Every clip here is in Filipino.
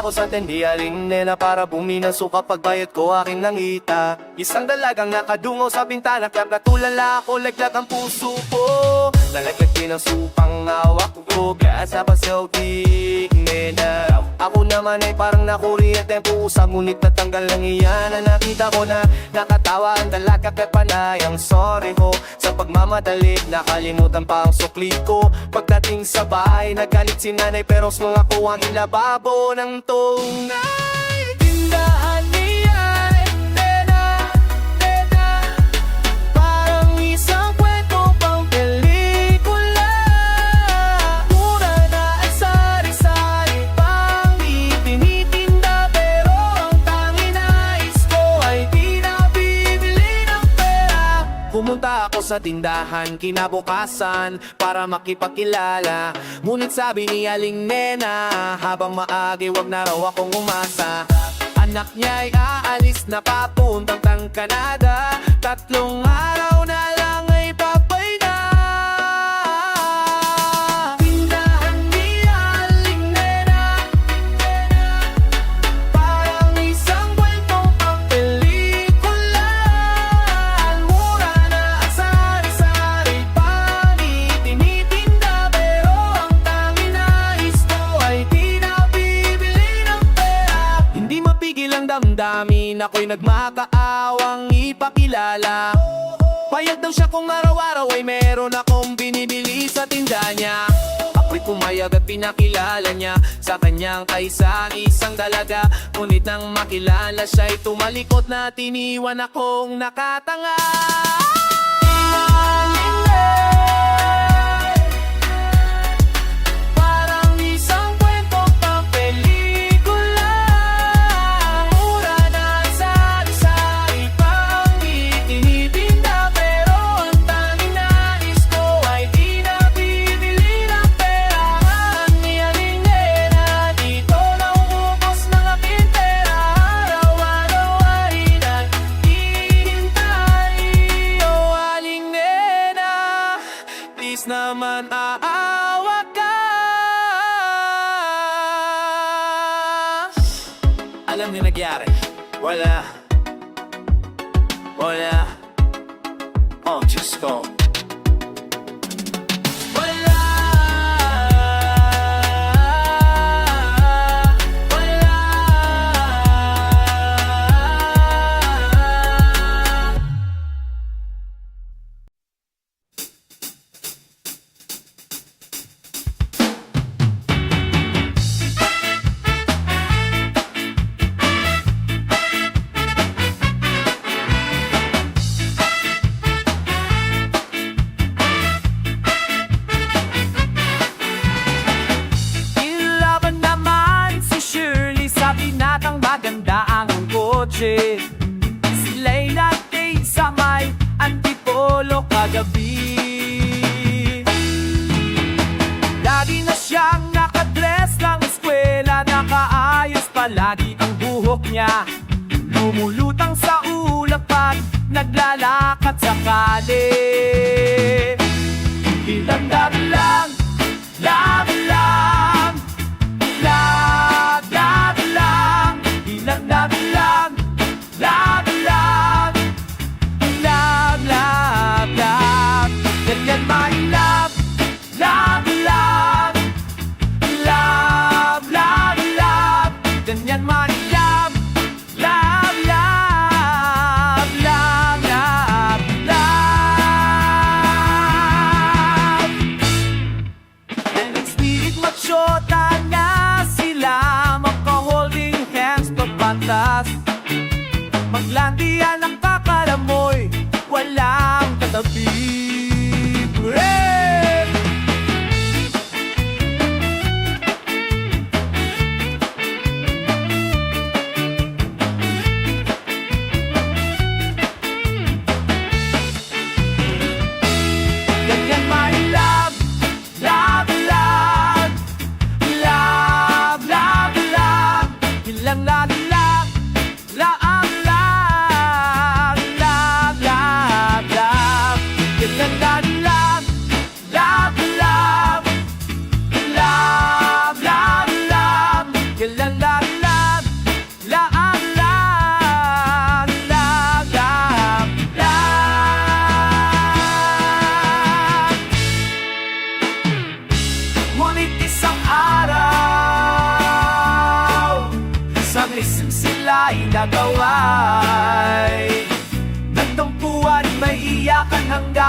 Pumunta ako sa tendialing nena para bumili ng suka. Pagbayad ko aking nangita, isang dalagang nakadungo sa bintana. Kaya natulala ako, laglag ang puso ko. Nalaglag din ang supang hawak ko. Kaya sa pasildik nena, ako naman ay parang nakuryente ang pusa. Ngunit natanggal lang iyan na nakita ko na nakatawa ang dalaga. Kaya panayang sorry ko sa pagmamadali, nakalimutan pa ang sukli ko. Pagdating sa bahay, nagalit si nanay pero mga ko ang ilababo ng tunay. Tindahan niya, nena, nena, parang isang kwento pang pelikula. Mura na ang sari-sari pang itinitinda, pero ang tanging nais ko ay di na bibili ng pera. Pumunta ako sa tindahan kinabukasan para makipagkilala. Ngunit sabi ni Aling Nena, habang maagi wag na raw akong umasa. Anak niya'y aalis na papuntang Canada. 3 araw na lang ay papay na. Tindahan ni Aling Nena, parang isang kwentong pang pelikula. Mura na ang sari-sari pang itinitinda, pero ang tanging nais ko ay di na bibili ng pera. Hindi mapigil ang damdamin, ako'y nagmakaawang ipakilala. Payag daw siya kung araw-araw ay meron akong binibili sa tinda niya. Ako'y pumayag at pinakilala niya sa kanyang kaisa-isang dalaga. Ngunit nang makilala siya'y tumalikot na tiniwan akong nakatanga. Parang isang kwentong pang pelikula. Mura na ang sari-sari pang itinitinda, pero ang tanging nais ko ay di na bibili ng pera. Ni Aling Nena, dito nauubos ng aking pera. Araw-araw ay naghihintay. Oh Aling Nena, please naman aawa ka. Alam niyo nangyari? Wala. Oh, Diyos ko. Wala. Ilaban naman si Shirley sa binatang maganda ang kotse. Sila'y natin sa may antipolo kagabi. Lagi na siyang nakadress ng eskwela, nakaayos palagi ang buhok niya. Lumulutang sa ulap pag naglalakad sa kali. Ilandad lang, love lang, love, love lang. Ilandad lang, love lang, love, love, love. Ganyan my love, love, love, love, love, love. Ganyan my love, love, love.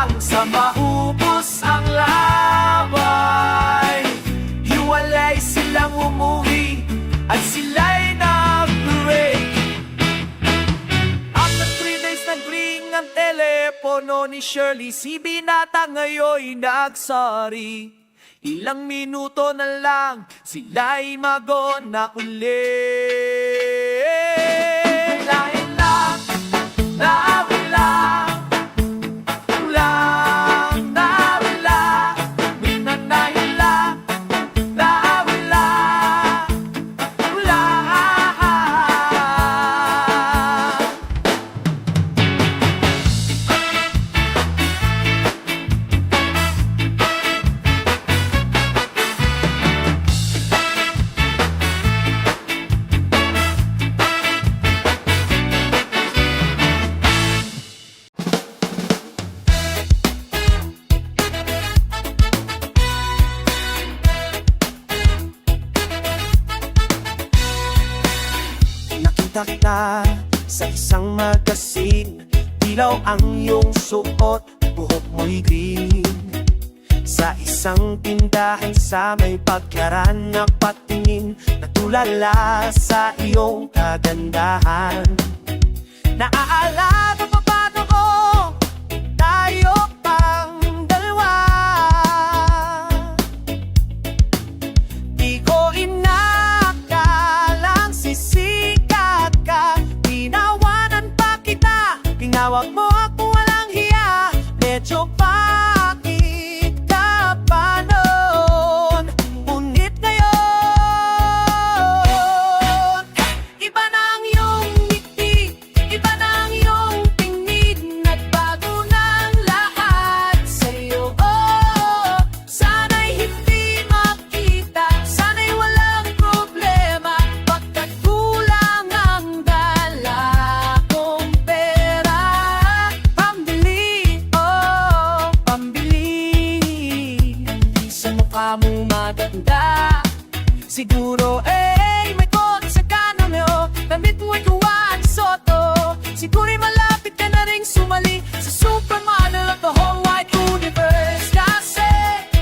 lang sa maubos ang laway. Hiwalay silang umuwi at sila'y nag-break. After 3 days nag-ring ang telepono ni Shirley, si binata ngayon'y nagsari. Ilang minuto na lang sila'y magona ulit. Lain lang, nawala, ulang nawala, minanahila, nawala, ulang. Nakita kita sa isang magasin, dilaw ang iyong suot, buhok mo'y green. Sa isang tindahan sa may pagkaran na patingin, natulala sa iyong kagandahan. Naaalala pa paano ko tayo pang dalawa. Di ko inakalang sisikat ka, tinawanan pa kita, tinawag mo ako walang hiya. Medyo pakit ka pa noon, ngunit ngayon iba na ang iyong ngiti, iba na ang iyong tingin, nagbago na ang lahat sa'yo. Oh, sana'y hindi makita, sana'y walang problema, pagkat kulang ang dala kong pera. Pambili, oh, pambili. Sa mukha mo maganda, siguro may kotse ka na neo, damit mo'y kuwaan soto, siguro'y malapit ka na ring sumali sa supermodel of the whole wide universe. Kasi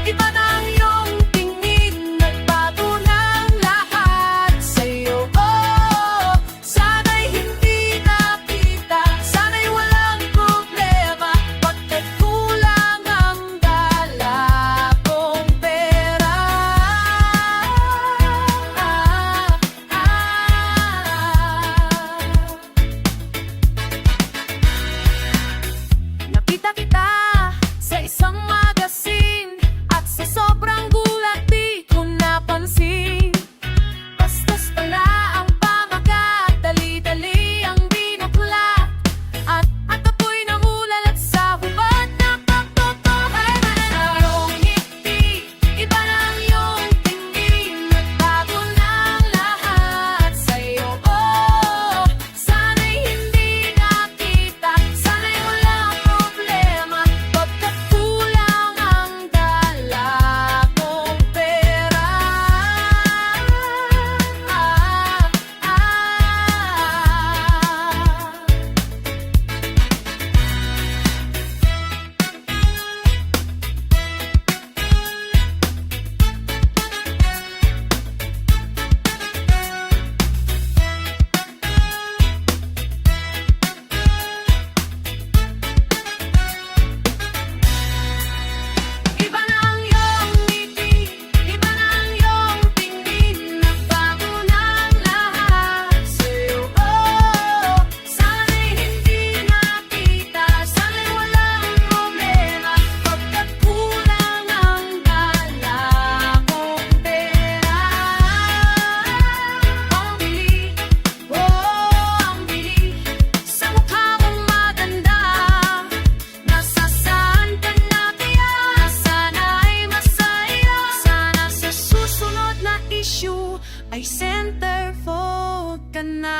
iba na ang iyong tingin, nagbago na ang lahat sa'yo. Oh, sana'y hindi nakita, sana'y walang problema, pagkat kulang ang dala kong pera. Nakita kita sa isang magasin, at sa sobrang gulat di ko napansin. Bastos pala ang pamagat, dali-dali ang binuklat, at apoy ng ulan at sa hubad na pagtotohan. Iyong ngiti, iba na ang iyong tingin, nagbago na ang lahat sa'yo. Oh, sana'y hindi nakita, sana'y walang problema, pagkat kulang ang dala kong pera. Iba na ang iyong ngiti, iba na ang iyong tingin, nagbago na ang lahat sa'yo. Oh, sana'y hindi nakita, sana'y walang problema, pagkat kulang ang dala kong pera. Ang bili, oh, ang bili, sa mukha mong maganda, nasasaan ka na kaya? Sana'y masaya, sana sa susunod na issue ay centerfold ka na.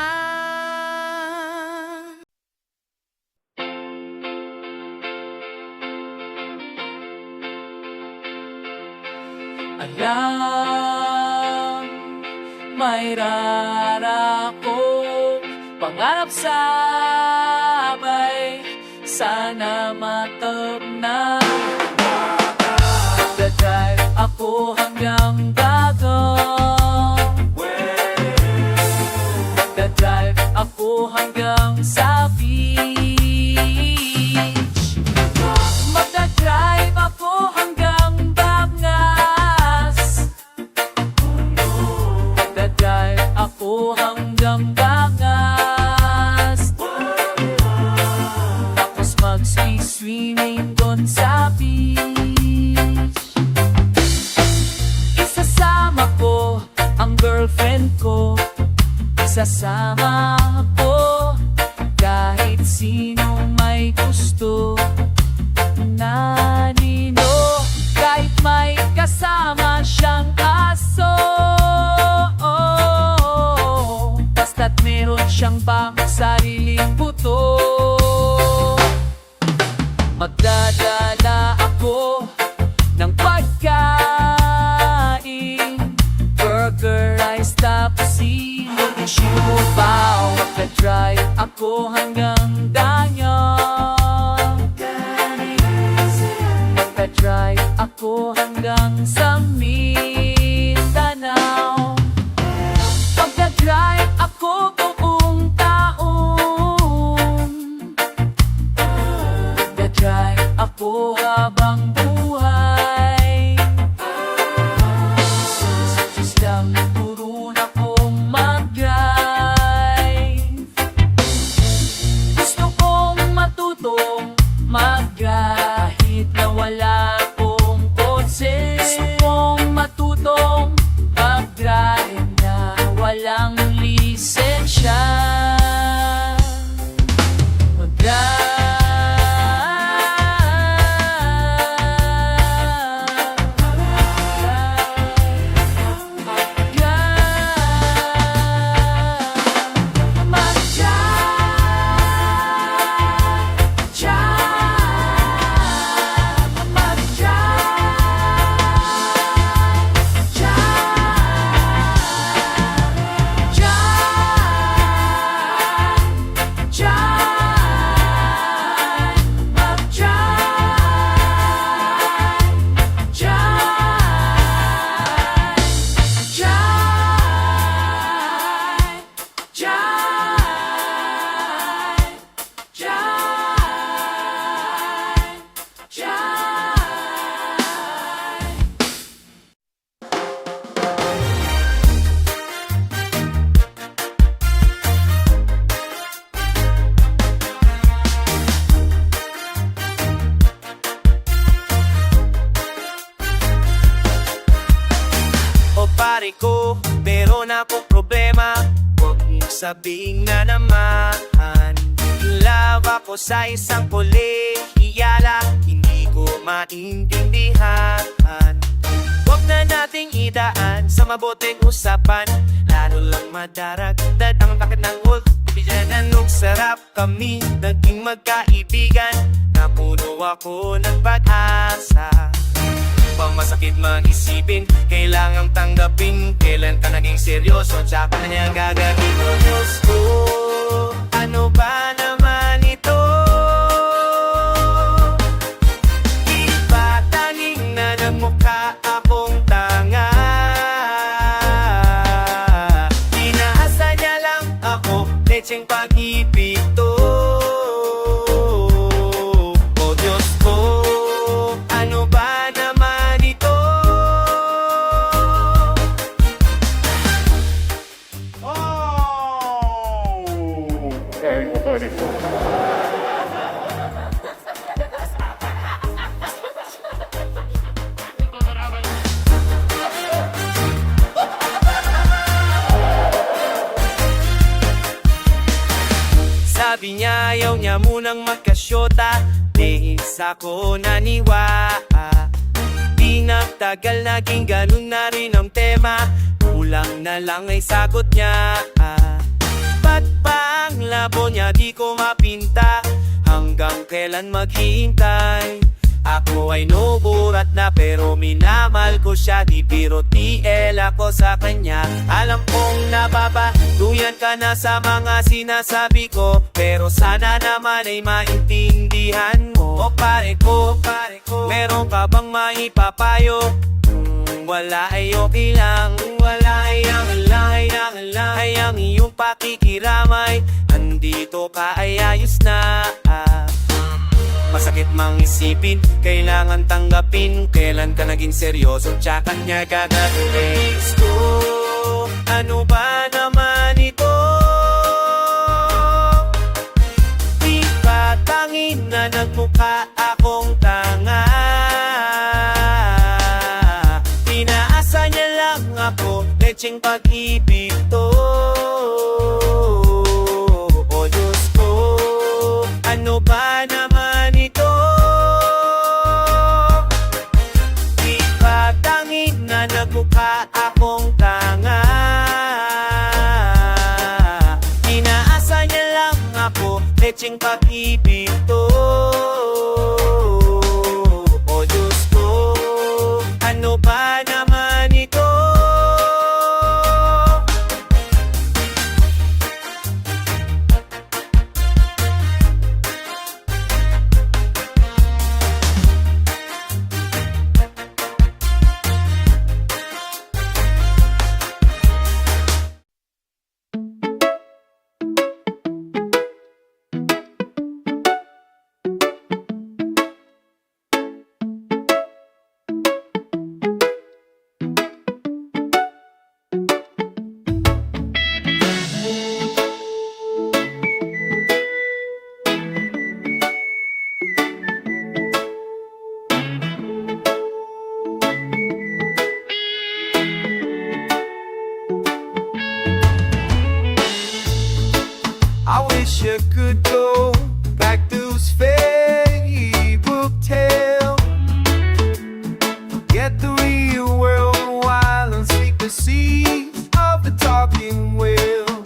Alam, may rarapong pangarap sabay sana matapna. Magdadrive ako hanggang dagat. Magdadrive ako hanggang sa beach. Magdadrive ako hanggang Bangas. Magdadrive ako hanggang Bangas. Tapos mag-swimming doon sa beach. Isasama ko ang girlfriend ko. Isasama ko kahit sino may gusto na nino. Kahit may kasama siyang aso, basta't meron siyang pang sariling buto. Magdadala ako ng pagkain, burger, rice, tapos sinubaw. Magdadrive ako hanggang Danyang. Magdadrive ako hanggang sa Mindanao. Magdadrive ako buong taon. Magdadrive ako habang buhay. Just lang turo na kong mag-drive. Gusto kong matutong mag-kahit na wala kong kotse. Gusto kong matutong mag-drive na walang lisensya. Pare ko, meron akong problema. Huwag mong sabing na naman. Love ako sa isang kolehiyala, hindi ko maintindihan. Huwag na nating idaan sa mabuting usapan, lalo lang madaragdag ang takot ng wolf. Ibigyananong sarap kami, naging magkaibigan. Napuno ako ng pag-asa. Masakit man isipin, kailangang tanggapin. Kailan ka naging seryoso, tsaka na niyang gagawin. Oh Diyos ko, ano ba naman ito? Di ba tanging na nagmukha akong tanga? Inaasa niya lang ako, lecheng pag-ibig to. Oh Diyos ko, ano ba sabi niya, ayaw niya munang magkasyota. Di ako naniwala. Di nagtagal, naging ganun na rin ang tema. Kulang na lang ay sagot niya. Ba't pa ang labo niya di ko mapinta? Hanggang kailan maghihintay? Ako ay nuburat na pero minamahal ko siya. Di biro TL ako sa kanya. Alam kong nababaluyan ka na sa mga sinasabi ko, pero sana naman ay maintindihan mo. O pare ko, meron ka bang maipapayo? Wala ay okay lang, wala ay ang iyong pakikiramay. Andito ka ay ayos na. Masakit mang isipin, kailangan tanggapin. Kailan ka naging seryoso, tsaka niya gagawin. Gusto, ano ba naman ito? Di ba tangin na nagmukha akong tanga? Pinaasa niya lang ako, lecheng pag-ibig to. O Diyos ko, ano ba naman ito? Di ba tangin na nagmukha akong tanga? Inaasa niya lang ako, lecheng pag-ibig to. O Diyos ko, ano ba naman ito? I wish you could go back to those fairy book tales. Get the real world a while and seek the seas of the talking whale.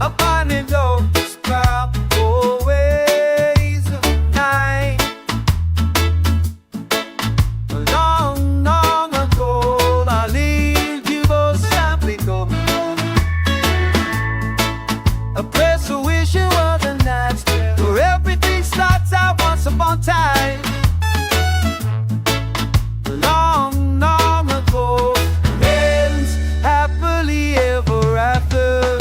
Upon it all, sprout always of night. Long, long ago, I lived you both simply go. A place I wish it was a night where everything starts out once upon a time. Long, long ago, ends happily ever after.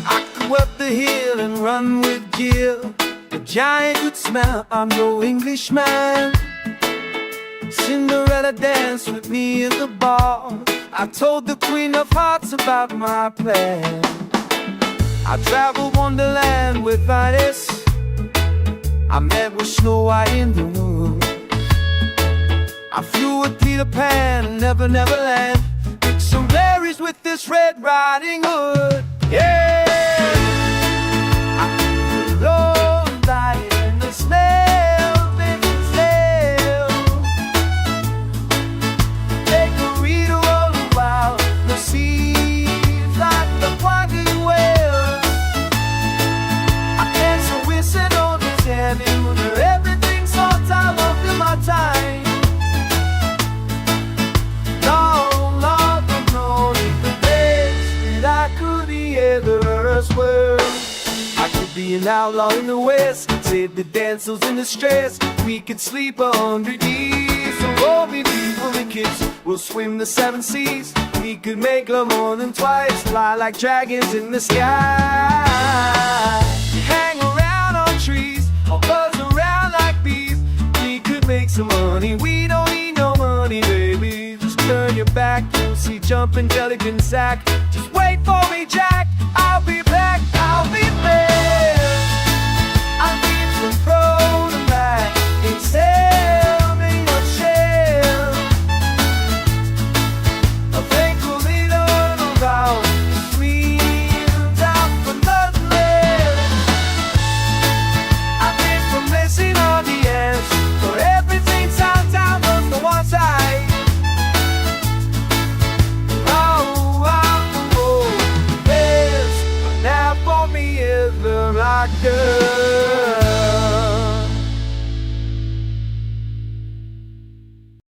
I go up the hill and run with Jill. The giant could smell, I'm no Englishman. Cinderella danced with me in the bar. I told the Queen of Hearts about my plan. I traveled Wonderland with Venice. I met with Snow White in the moon. I flew with Peter Pan and Never Land. Picked some berries with this Red Riding Hood. Yeah! I love that in the smell of it stale. Take a read all the while. The seas like the quaggy whale. Everything's all time after my time. Long, long ago, the best that I could be ever world. I could be an outlaw in the west, save the damsels in distress. We could sleep 100 years. So all we people and kids will swim the 7 seas. We could make love more than twice, fly like dragons in the sky. Hang around on trees, or buzz around like bees. We could make some money, we don't need no money, baby. Just turn your back, you'll see jumping Jellybean Sack. Just wait for me, Jack.